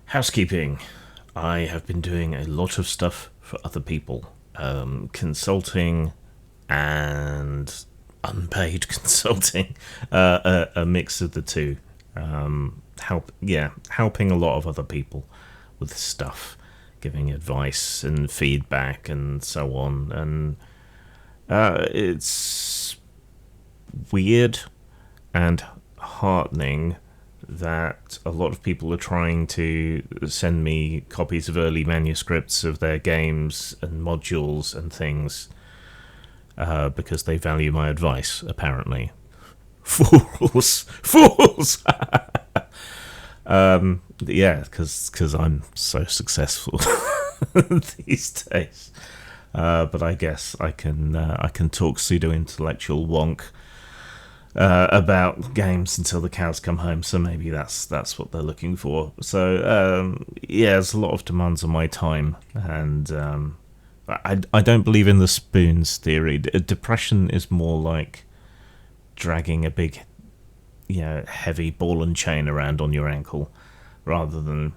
Housekeeping. I have been doing a lot of stuff for other people. Consulting and unpaid consulting. A mix of the two. Helping a lot of other people with stuff, giving advice and feedback and so on. And it's weird and heartening that a lot of people are trying to send me copies of early manuscripts of their games and modules and things because they value my advice, apparently. Fools! Fools! Yeah, because I'm so successful these days. But I guess I can talk pseudo-intellectual wonk about games until the cows come home. So maybe that's what they're looking for. So there's a lot of demands on my time, and I don't believe in the spoons theory. Depression is more like dragging a big, heavy ball and chain around on your ankle, rather than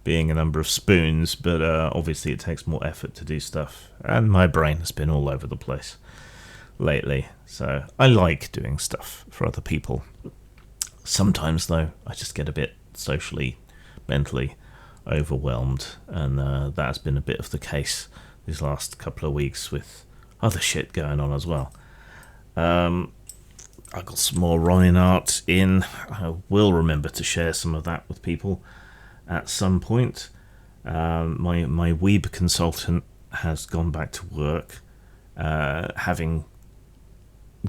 being a number of spoons. But obviously, it takes more effort to do stuff, and my brain has been all over the place lately, so I like doing stuff for other people. Sometimes, though, I just get a bit socially, mentally overwhelmed, and that's been a bit of the case these last couple of weeks with other shit going on as well. I've got some more Ronin art in. I will remember to share some of that with people at some point. My weeb consultant has gone back to work, having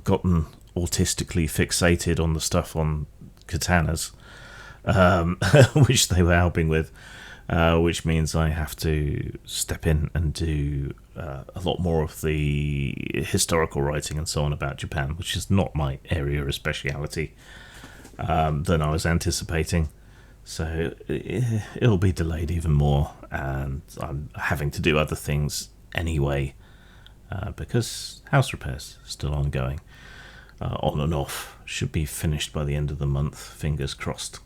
gotten autistically fixated on the stuff on katanas, which they were helping with, which means I have to step in and do a lot more of the historical writing and so on about Japan, which is not my area of speciality, than I was anticipating. So it'll be delayed even more, and I'm having to do other things anyway, because house repairs still ongoing, on and off. Should be finished by the end of the month, fingers crossed.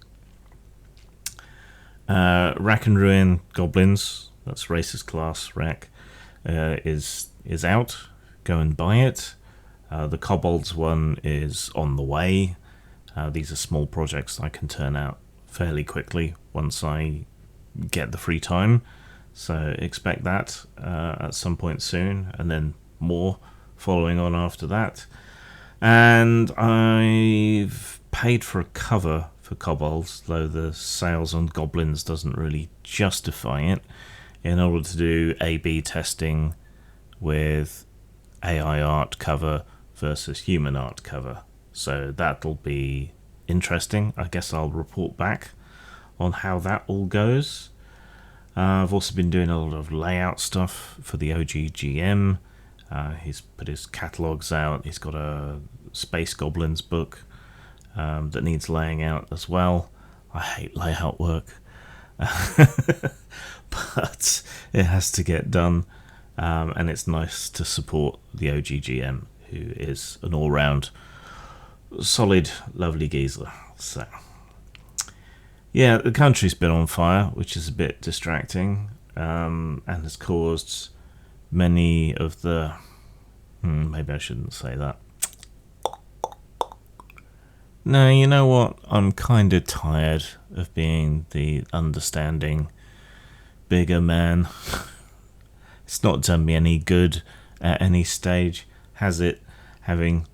Rack and Ruin Goblins, that's racist class Rack, is out. Go and buy it. The Kobolds one is on the way. These are small projects I can turn out fairly quickly once I get the free time, so expect that at some point soon, and then more following on after that. And I've paid for a cover for Kobolds, though the sales on Goblins doesn't really justify it, in order to do A/B testing with AI art cover versus human art cover. So that'll be interesting. I guess I'll report back on how that all goes. I've also been doing a lot of layout stuff for the OGGM. He's put his catalogues out. He's got a Space Goblins book that needs laying out as well. I hate layout work, but it has to get done, and it's nice to support the OGGM, who is an all-round solid, lovely geezer. So yeah, the country's been on fire, which is a bit distracting, and has caused many of the... maybe I shouldn't say that. No, you know what? I'm kind of tired of being the understanding, bigger man. It's not done me any good at any stage, has it? Having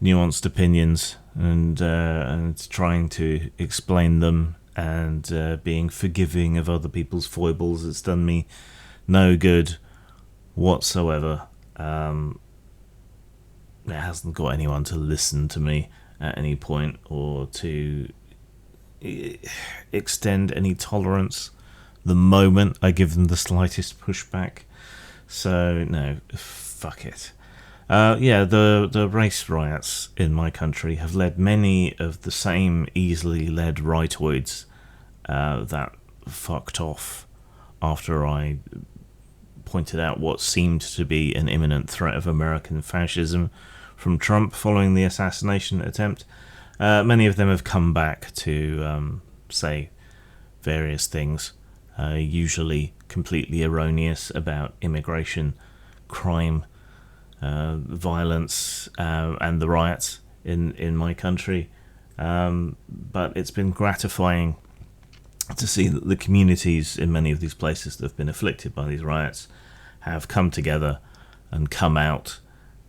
nuanced opinions and trying to explain them, and being forgiving of other people's foibles. It's done me no good whatsoever. It hasn't got anyone to listen to me at any point, or to extend any tolerance the moment I give them the slightest pushback. So no, fuck it. The race riots in my country have led many of the same easily led rightoids that fucked off after I pointed out what seemed to be an imminent threat of American fascism from Trump following the assassination attempt. Many of them have come back to say various things, usually completely erroneous about immigration, crime, violence, and the riots in my country. But it's been gratifying to see that the communities in many of these places that have been afflicted by these riots have come together and come out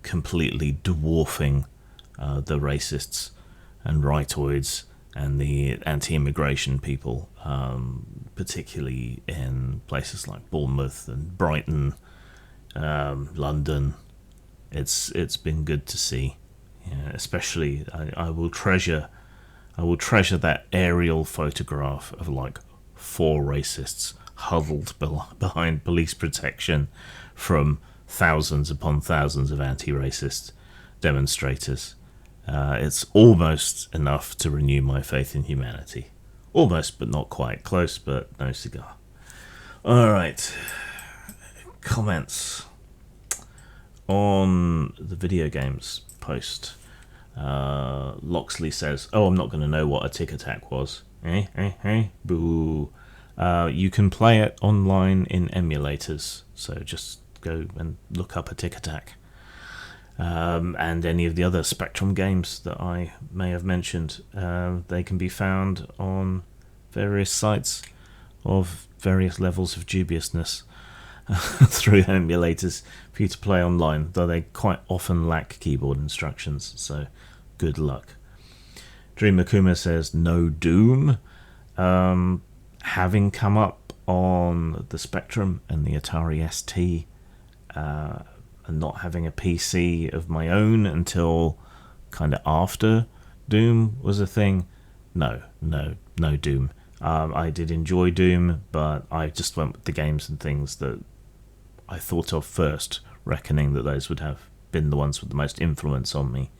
completely dwarfing the racists and rightoids and the anti-immigration people, particularly in places like Bournemouth and Brighton, London. It's been good to see. Yeah, especially, I will treasure that aerial photograph of like 4 racists huddled behind police protection from thousands upon thousands of anti-racist demonstrators. It's almost enough to renew my faith in humanity. Almost, but not quite. Close, but no cigar. Alright. Comments on the video games post. Loxley says, "Oh, I'm not going to know what a tick attack was." Boo. You can play it online in emulators, so just go and look up a tick attack. And any of the other Spectrum games that I may have mentioned, they can be found on various sites of various levels of dubiousness through emulators for you to play online, though they quite often lack keyboard instructions, so good luck. Dream Makuma says, "No Doom." Having come up on the Spectrum and the Atari ST, and not having a PC of my own until kind of after Doom was a thing, no Doom. I did enjoy Doom, but I just went with the games and things that I thought of first, reckoning that those would have been the ones with the most influence on me.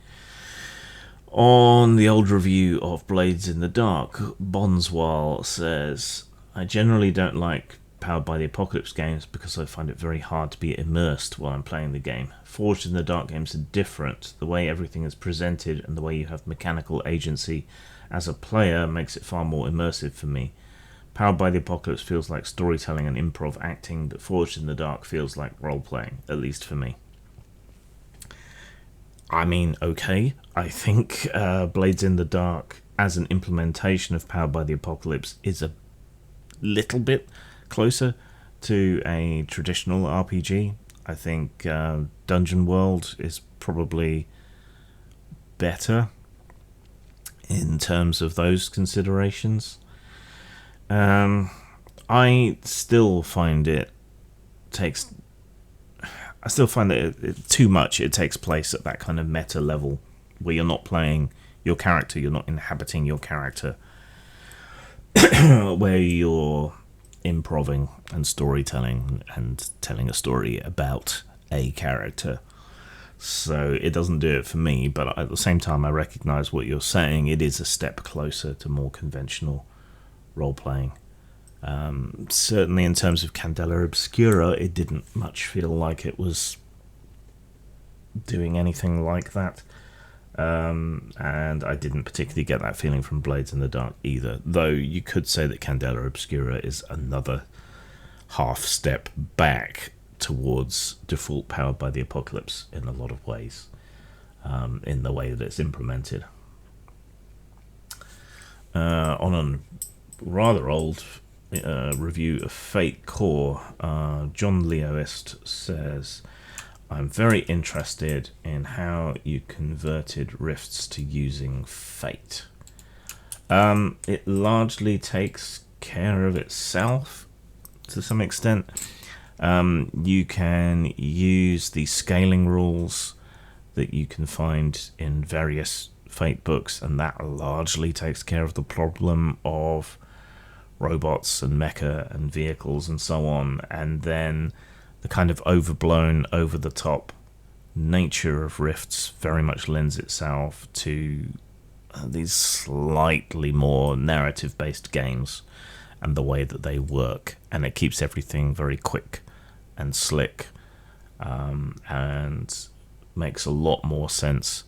On the old review of Blades in the Dark, Bonswal says, "I generally don't like Powered by the Apocalypse games because I find it very hard to be immersed while I'm playing the game. Forged in the Dark games are different. The way everything is presented and the way you have mechanical agency as a player makes it far more immersive for me. Powered by the Apocalypse feels like storytelling and improv acting, but Forged in the Dark feels like role-playing, at least for me." I mean, okay, I think Blades in the Dark, as an implementation of Powered by the Apocalypse, is a little bit closer to a traditional RPG. I think Dungeon World is probably better in terms of those considerations. I still find that it too much. It takes place at that kind of meta level where you're not playing your character, you're not inhabiting your character, where you're improving and storytelling and telling a story about a character. So it doesn't do it for me, but at the same time I recognise what you're saying. It is a step closer to more conventional role-playing. Certainly in terms of Candela Obscura, it didn't much feel like it was doing anything like that. And I didn't particularly get that feeling from Blades in the Dark either, though you could say that Candela Obscura is another half step back towards default Powered by the Apocalypse in a lot of ways, in the way that it's implemented. On a rather old review of Fate Core, John Leoist says, "I'm very interested in how you converted Rifts to using Fate. It largely takes care of itself to some extent. You can use the scaling rules that you can find in various Fate books, and that largely takes care of the problem of robots and mecha and vehicles and so on. And then the kind of overblown, over-the-top nature of Rifts very much lends itself to these slightly more narrative-based games and the way that they work, and it keeps everything very quick and slick, and makes a lot more sense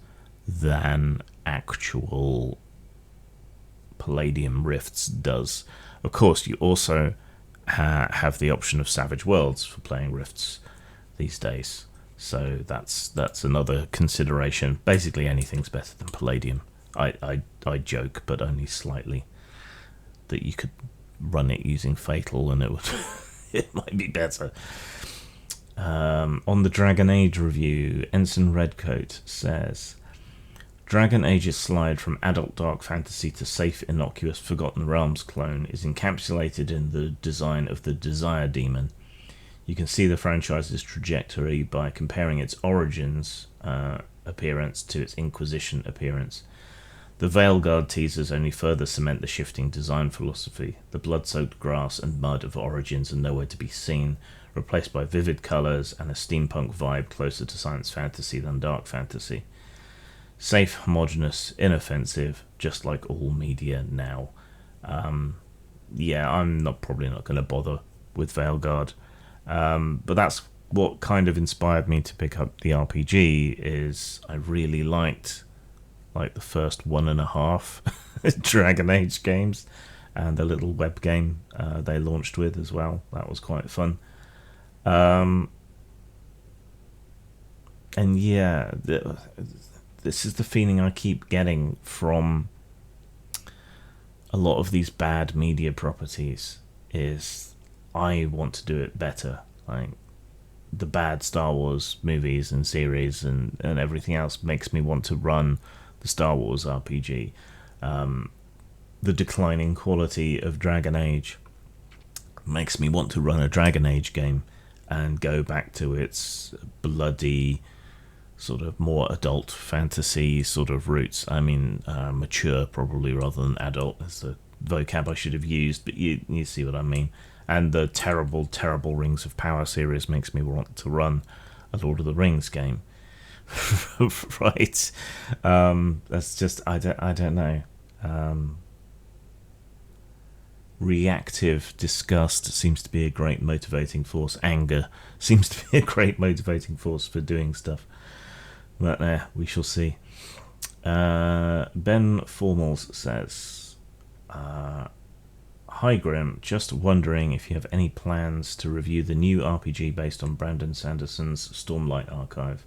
than actual Palladium Rifts does. Of course, you also have the option of Savage Worlds for playing Rifts these days. So that's another consideration. Basically, anything's better than Palladium. I joke, but only slightly, that you could run it using Fatal and it would it might be better. On the Dragon Age review, Ensign Redcoat says, Dragon Age's slide from adult dark fantasy to safe, innocuous Forgotten Realms clone is encapsulated in the design of the Desire Demon. You can see the franchise's trajectory by comparing its Origins appearance to its Inquisition appearance. The Veilguard teasers only further cement the shifting design philosophy. The blood-soaked grass and mud of Origins are nowhere to be seen, replaced by vivid colours and a steampunk vibe closer to science fantasy than dark fantasy. Safe, homogeneous, inoffensive, just like all media now. I'm probably not going to bother with Veilguard. But that's what kind of inspired me to pick up the RPG. Is I really liked the first 1.5 Dragon Age games and the little web game they launched with as well. That was quite fun. This is the feeling I keep getting from a lot of these bad media properties, is I want to do it better. Like the bad Star Wars movies and series and everything else makes me want to run the Star Wars RPG. The declining quality of Dragon Age makes me want to run a Dragon Age game and go back to its bloody, sort of more adult fantasy sort of roots. I mean, mature probably rather than adult is the vocab I should have used, but you see what I mean. And the terrible, terrible Rings of Power series makes me want to run a Lord of the Rings game. Right. That's just, I don't know. Reactive disgust seems to be a great motivating force. Anger seems to be a great motivating force for doing stuff. But we shall see. Ben Formals says, Hi Grim, just wondering if you have any plans to review the new RPG based on Brandon Sanderson's Stormlight archive.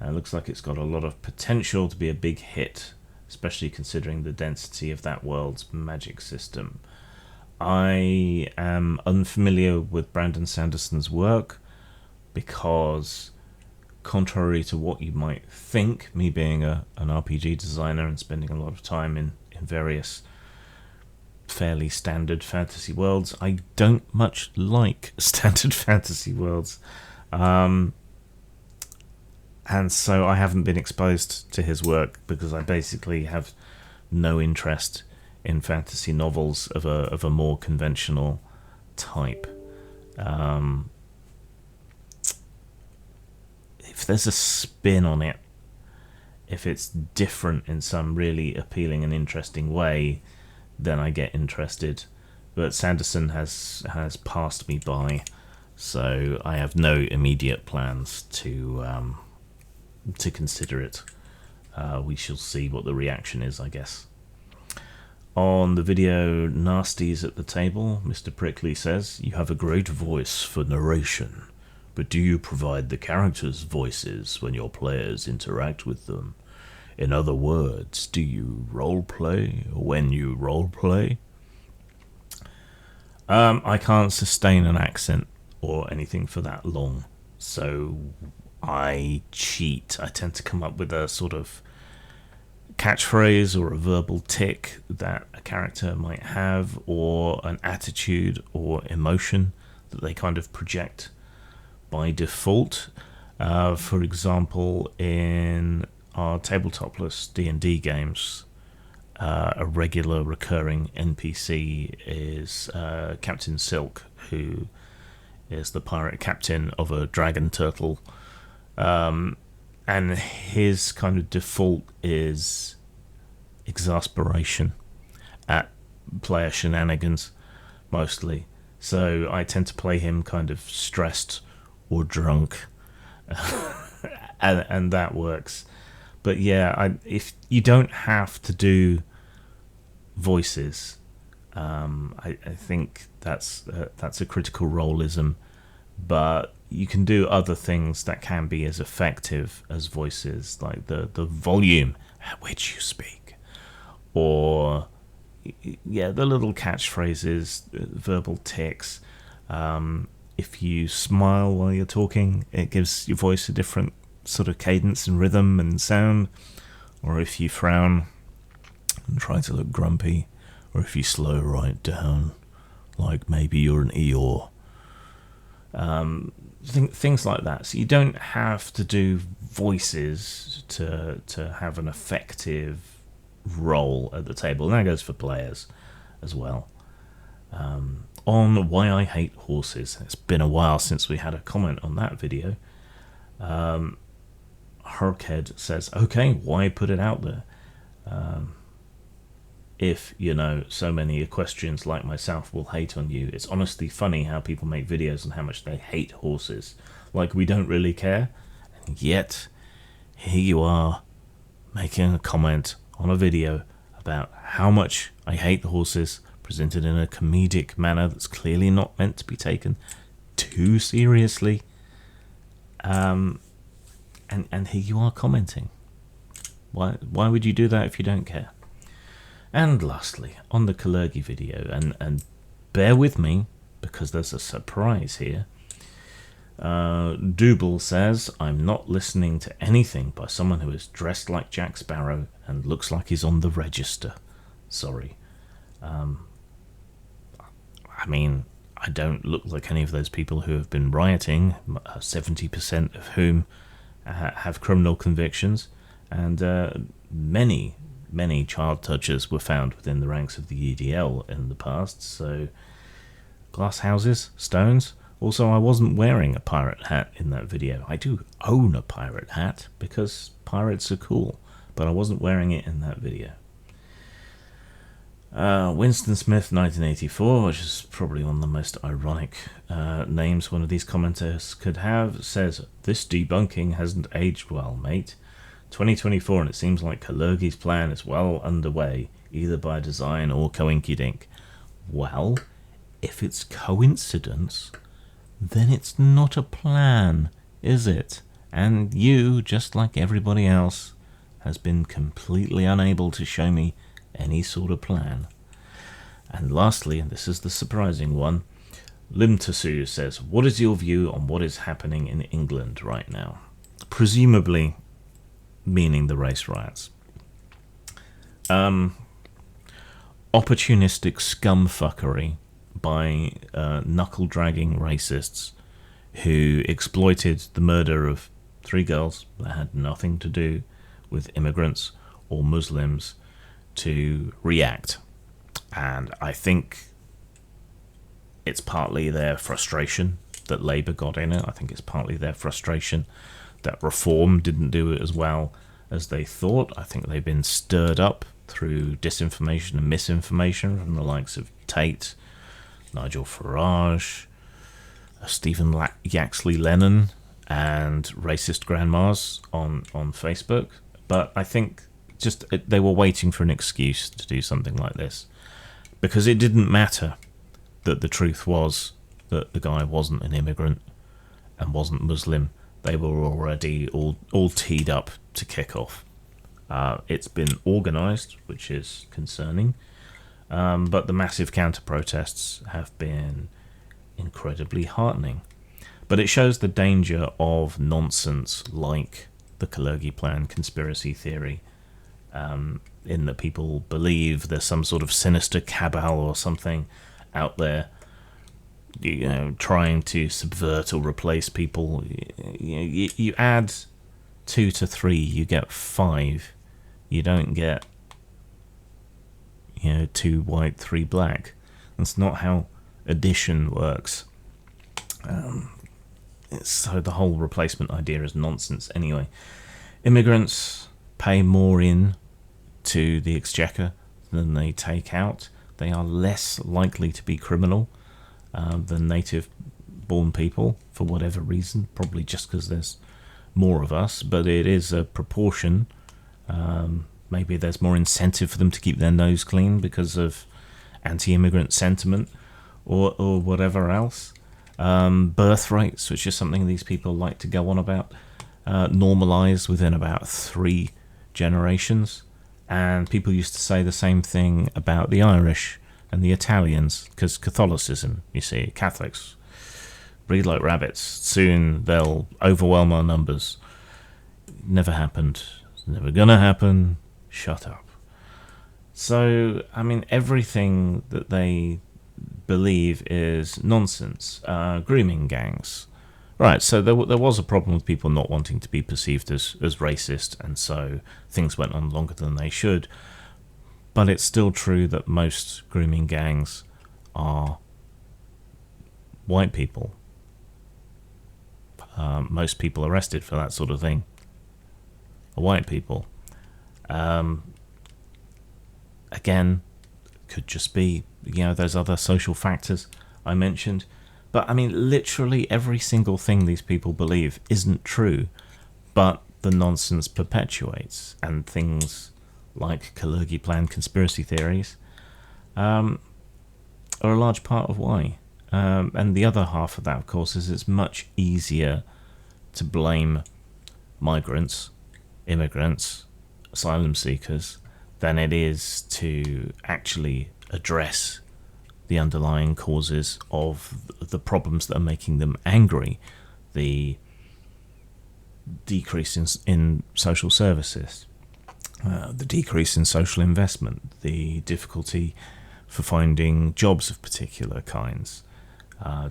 Looks like it's got a lot of potential to be a big hit, especially considering the density of that world's magic system. I am unfamiliar with Brandon Sanderson's work because, contrary to what you might think, me being an RPG designer and spending a lot of time in various fairly standard fantasy worlds, I don't much like standard fantasy worlds. And so I haven't been exposed to his work because I basically have no interest in fantasy novels of a more conventional type. If there's a spin on it, if it's different in some really appealing and interesting way, then I get interested. But Sanderson has passed me by, so I have no immediate plans to consider it. We shall see what the reaction is, I guess. On the video Nasties at the Table, Mr. Prickly says, You have a great voice for narration, but do you provide the characters' voices when your players interact with them? In other words, do you roleplay when you roleplay? I can't sustain an accent or anything for that long, so I cheat. I tend to come up with a sort of catchphrase or a verbal tick that a character might have, or an attitude or emotion that they kind of project by default. For example, in our tabletopless D&D games, a regular recurring NPC is Captain Silk, who is the pirate captain of a dragon turtle. And his kind of default is exasperation at player shenanigans, mostly. So I tend to play him kind of stressed or drunk, and that works. But yeah, if you don't have to do voices. I think that's a critical roleism, but you can do other things that can be as effective as voices, like the volume at which you speak, or the little catchphrases, verbal tics. If you smile while you're talking, it gives your voice a different sort of cadence and rhythm and sound. Or if you frown and try to look grumpy, or if you slow right down, like maybe you're an Eeyore. Things like that. So you don't have to do voices to have an effective role at the table. And that goes for players as well. On why I hate horses. It's been a while since we had a comment on that video. Herkhead says, okay, why put it out there? If, so many equestrians like myself will hate on you. It's honestly funny how people make videos on how much they hate horses. Like we don't really care. And yet, here you are, making a comment on a video about how much I hate the horses, presented in a comedic manner that's clearly not meant to be taken too seriously. And here you are commenting. Why would you do that if you don't care? And lastly, on the Kalergi video, and bear with me because there's a surprise here. Double says, I'm not listening to anything by someone who is dressed like Jack Sparrow and looks like he's on the register. Sorry. I mean, I don't look like any of those people who have been rioting, 70% of whom have criminal convictions, and many child touchers were found within the ranks of the EDL in the past. So, glass houses, stones. Also, I wasn't wearing a pirate hat in that video. I do own a pirate hat because pirates are cool, but I wasn't wearing it in that video. Winston Smith 1984, which is probably one of the most ironic names one of these commenters could have, says, this debunking hasn't aged well, mate. 2024, and it seems like Kalergi's plan is well underway, either by design or coinkydink. Well, if it's coincidence, then it's not a plan, is it? And you, just like everybody else, has been completely unable to show me any sort of plan. And lastly, and this is the surprising one, Limtasu says, what is your view on what is happening in England right now? Presumably meaning the race riots. Opportunistic scumfuckery by knuckle-dragging racists who exploited the murder of 3 girls that had nothing to do with immigrants or Muslims to react. And I think it's partly their frustration that Labour got in it. I think it's partly their frustration that Reform didn't do it as well as they thought. I think they've been stirred up through disinformation and misinformation from the likes of Tate, Nigel Farage, Stephen Yaxley Lennon, and racist grandmas on Facebook. But I think just they were waiting for an excuse to do something like this, because it didn't matter that the truth was that the guy wasn't an immigrant and wasn't Muslim. They were already all teed up to kick off. It's been organised, which is concerning, but the massive counter-protests have been incredibly heartening. But it shows the danger of nonsense like the Kalergi plan conspiracy theory, in that people believe there's some sort of sinister cabal or something out there, trying to subvert or replace people. You add 2 to 3, you get 5. You don't get 2 white, 3 black. That's not how addition works. So the whole replacement idea is nonsense anyway. Immigrants pay more in to the exchequer than they take out. They are less likely to be criminal than native-born people for whatever reason, probably just because there's more of us, but it is a proportion maybe there's more incentive for them to keep their nose clean because of anti-immigrant sentiment or whatever else. Birth rates, which is something these people like to go on about, normalized within about 3 generations. And people used to say the same thing about the Irish and the Italians, because Catholicism, you see, Catholics breed like rabbits. Soon they'll overwhelm our numbers. Never happened. It's never gonna happen. Shut up. So, I mean, everything that they believe is nonsense. Grooming gangs. Right, so there was a problem with people not wanting to be perceived as racist, and so things went on longer than they should. But it's still true that most grooming gangs are white people. Most people arrested for that sort of thing are white people. Again, could just be, those other social factors I mentioned. But I mean, literally every single thing these people believe isn't true, but the nonsense perpetuates, and things like Kalergi plan conspiracy theories are a large part of why. And the other half of that, of course, is it's much easier to blame migrants, immigrants, asylum seekers, than it is to actually address the underlying causes of the problems that are making them angry. The decrease in social services, the decrease in social investment, the difficulty for finding jobs of particular kinds,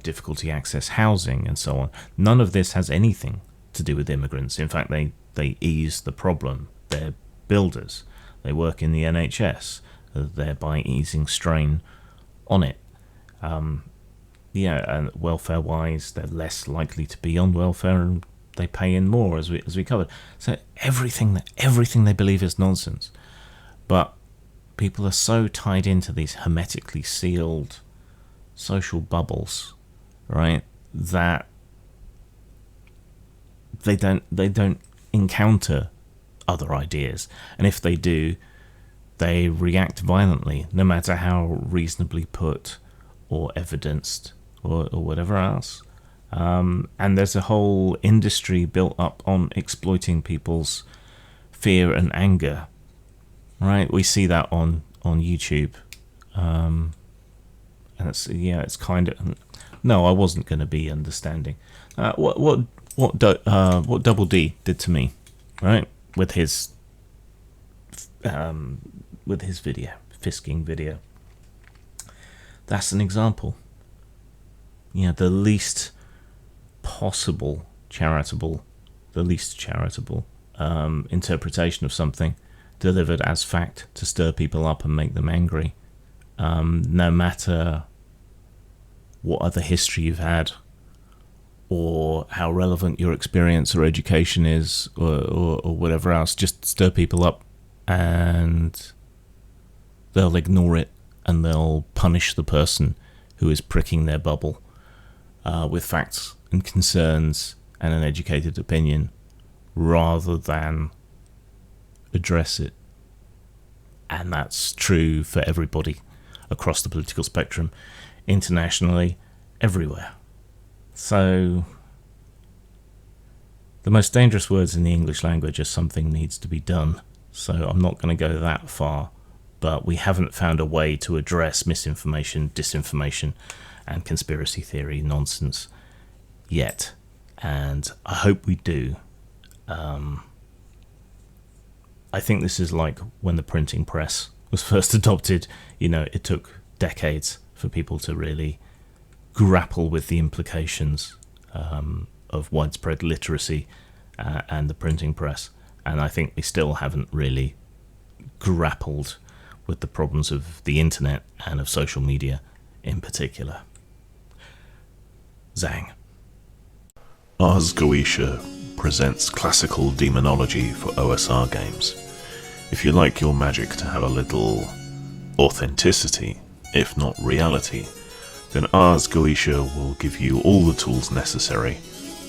difficulty access housing, and so on. None of this has anything to do with immigrants. In fact, they ease the problem. They're builders. They work in the NHS, thereby easing strain on it. And welfare-wise, they're less likely to be on welfare, and they pay in more, as we covered. So everything they believe is nonsense. But people are so tied into these hermetically sealed social bubbles, right, that they don't encounter other ideas, and if they do, they react violently, no matter how reasonably put or evidenced or whatever else. And there's a whole industry built up on exploiting people's fear and anger, right? We see that on YouTube, and it's kind of, no, I wasn't going to be understanding what Double D did to me, right? With his video, Fisking video. That's an example. The least charitable interpretation of something delivered as fact to stir people up and make them angry. No matter what other history you've had, or how relevant your experience or education is, or whatever else, just stir people up and they'll ignore it, and they'll punish the person who is pricking their bubble with facts and concerns and an educated opinion, rather than address it. And that's true for everybody across the political spectrum, internationally, everywhere. So, the most dangerous words in the English language are "something needs to be done." So I'm not going to go that far, but we haven't found a way to address misinformation, disinformation, and conspiracy theory nonsense yet. And I hope we do. I think this is like when the printing press was first adopted. It took decades for people to really grapple with the implications of widespread literacy and the printing press. And I think we still haven't really grappled with the problems of the internet and of social media in particular. Zang. Ars Goetia presents classical demonology for OSR games. If you like your magic to have a little authenticity, if not reality, then Ars Goetia will give you all the tools necessary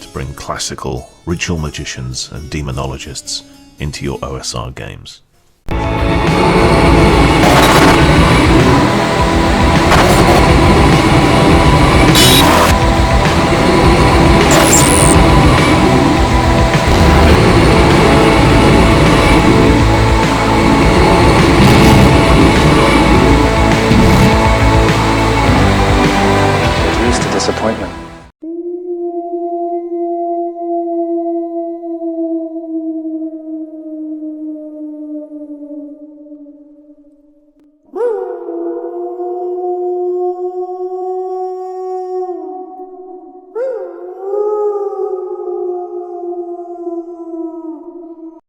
to bring classical ritual magicians and demonologists into your OSR games.